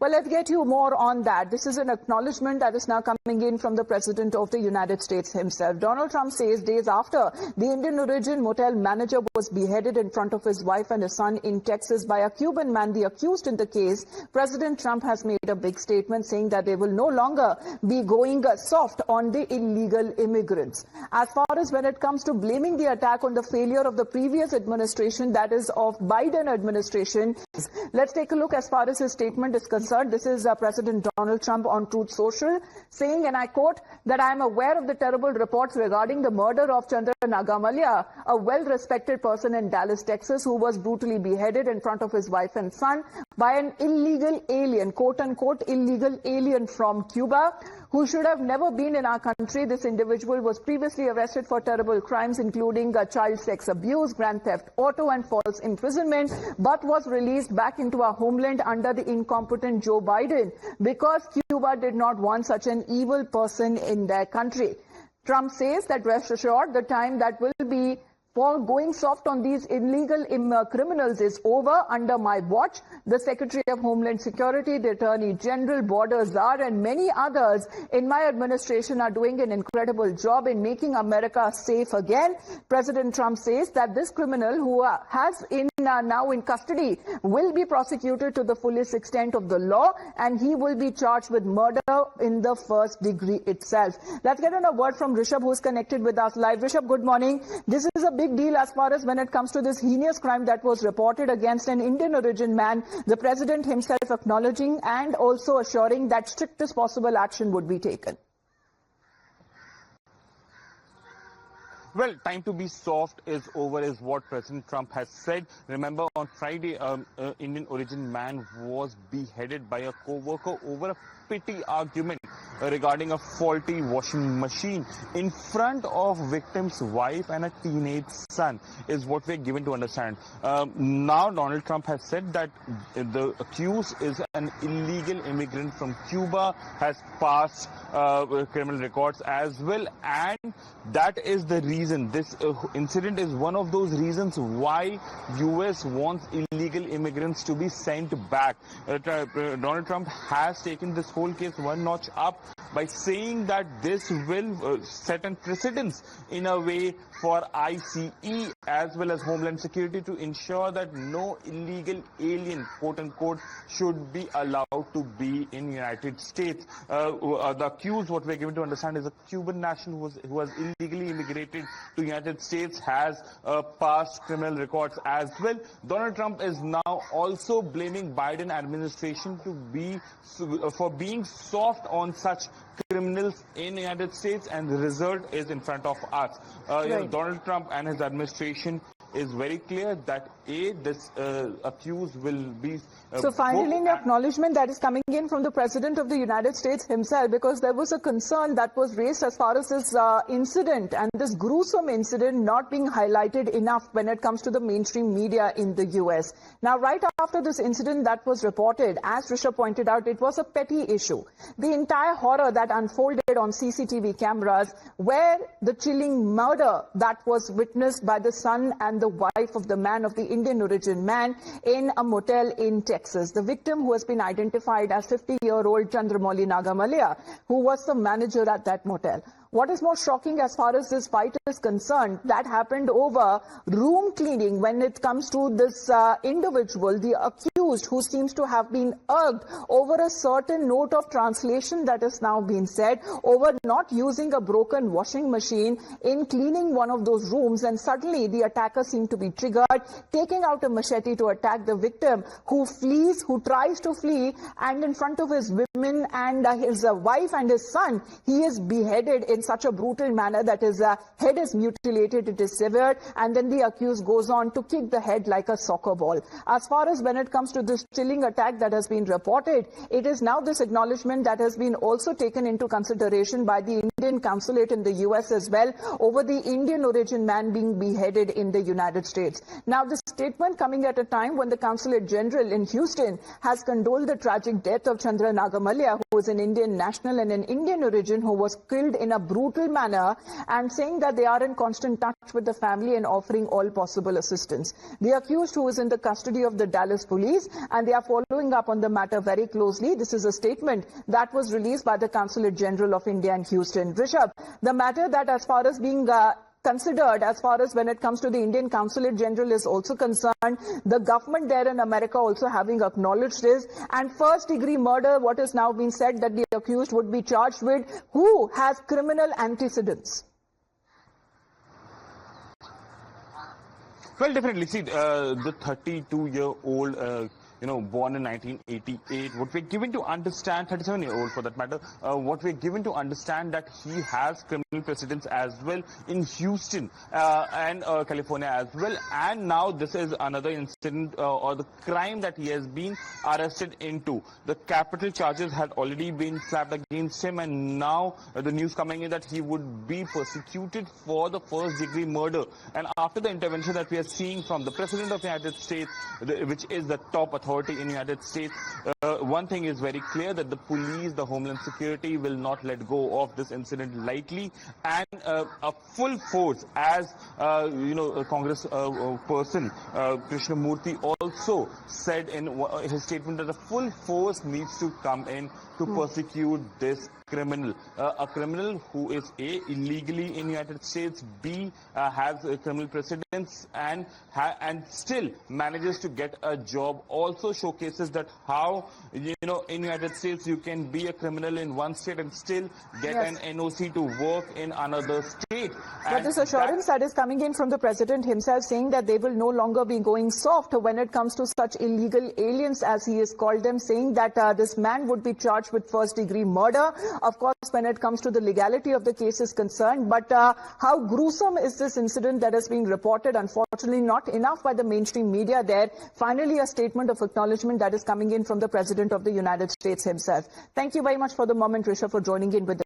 Well, let's get you more on that. This is an acknowledgement that is now coming in from the President of the United States himself. Donald Trump says days after the Indian origin motel manager was beheaded in front of his wife and his son in Texas by a Cuban man, the accused in the case, President Trump has made a big statement saying that they will no longer be going soft on the illegal immigrants. As far as when it comes to blaming the attack on the failure of the previous administration, that is of Biden administration, let's take a look as far as his statement is concerned. This is President Donald Trump on Truth Social saying, and I quote, that I am aware of the terrible reports regarding the murder of Chandra Mouli, a well-respected person in Dallas, Texas, who was brutally beheaded in front of his wife and son by an illegal alien, quote-unquote illegal alien from Cuba, who should have never been in our country. This individual was previously arrested for terrible crimes, including child sex abuse, grand theft auto, and false imprisonment, but was released back into our homeland under the incompetent Joe Biden because Cuba did not want such an evil person in their country. Trump says that rest assured, the time that will be for going soft on these illegal criminals is over under my watch. The Secretary of Homeland Security, the Attorney General, Border Czar, and many others in my administration are doing an incredible job in making America safe again. President Trump says that this criminal who has now in custody will be prosecuted to the fullest extent of the law, and he will be charged with murder in the first degree itself. Let's get on a word from Rishabh, who is connected with us live. Rishabh, good morning. This is a big deal as far as when it comes to this heinous crime that was reported against an Indian origin man, the president himself acknowledging and also assuring that strictest possible action would be taken. Well, time to be soft is over is what President Trump has said. Remember, on Friday, Indian origin man was beheaded by a co-worker over a petty argument regarding a faulty washing machine in front of victim's wife and a teenage son, is what we're given to understand. Now Donald Trump has said that the accused is an illegal immigrant from Cuba, has passed criminal records as well, and that is the reason. This incident is one of those reasons why US wants illegal immigrants to be sent back. Donald Trump has taken this whole case one notch up by saying that this will set a precedence in a way for ICE as well as Homeland Security to ensure that no illegal alien, quote-unquote, should be allowed to be in the United States. The accused, what we're given to understand, is a Cuban national who has illegally immigrated to the United States, has past criminal records as well. Donald Trump is now also blaming Biden administration for being soft on such criminals in the United States, and the result is in front of us. Right. Donald Trump and his administration is very clear that this accused will be... So finally, an acknowledgement that is coming in from the President of the United States himself, because there was a concern that was raised as far as this incident and this gruesome incident not being highlighted enough when it comes to the mainstream media in the US. Now, right after this incident that was reported, as Rishabh pointed out, it was a petty issue. The entire horror that unfolded on CCTV cameras, where the chilling murder that was witnessed by the son and the wife of the man, of the Indian origin man, in a motel in Texas. The victim, who has been identified as 50-year-old Chandra Mouli Nagamallaiah, who was the manager at that motel. What is more shocking as far as this fight is concerned, that happened over room cleaning when it comes to this individual, the accused, who seems to have been irked over a certain note of translation that has now been said, over not using a broken washing machine in cleaning one of those rooms, and suddenly the attacker seemed to be triggered, taking out a machete to attack the victim, who flees, who tries to flee, and in front of his women and his wife and his son, he is beheaded in such a brutal manner that his head is mutilated, it is severed, and then the accused goes on to kick the head like a soccer ball. As far as when it comes to this chilling attack that has been reported, it is now this acknowledgement that has been also taken into consideration by the Indian consulate in the US as well, over the Indian origin man being beheaded in the United States. Now, this statement coming at a time when the Consulate General in Houston has condoled the tragic death of Chandra Mouli Nagamallaiah, who is an Indian national and an Indian origin who was killed in a brutal manner and saying that they are in constant touch with the family and offering all possible assistance. The accused, who is in the custody of the Dallas police, and they are following up on the matter very closely. This is a statement that was released by the Consulate General of India in Houston. Rishabh, the matter that as far as being considered, as far as when it comes to the Indian Consulate General is also concerned, the government there in America also having acknowledged this, and first degree murder, what is now being said that the accused would be charged with, who has criminal antecedents. Well, definitely. See, the 32-year-old, born in 1988, what we're given to understand, 37-year-old for that matter, what we're given to understand that he has criminal precedents as well in Houston and California as well. And now this is another incident or the crime that he has been arrested into. The capital charges had already been slapped against him, and now the news coming in that he would be persecuted for the first-degree murder. And after the intervention that we are seeing from the President of the United States, which is the top authority in the United States, one thing is very clear, that the police, the Homeland Security will not let go of this incident lightly, and a full force, as a Congress person, Chandra Mouli, also said in his statement that a full force needs to come in to persecute this criminal, a criminal who is A, illegally in the United States, B, has criminal precedents, and still manages to get a job. Also showcases that how, in the United States you can be a criminal in one state and still get an NOC to work in another state. But this assurance that is coming in from the President himself, saying that they will no longer be going soft when it comes to such illegal aliens, as he has called them, saying that this man would be charged with first-degree murder. Of course, when it comes to the legality of the case is concerned, but how gruesome is this incident that is being reported? Unfortunately, not enough by the mainstream media there. Finally, a statement of acknowledgement that is coming in from the President of the United States himself. Thank you very much for the moment, Risha, for joining in with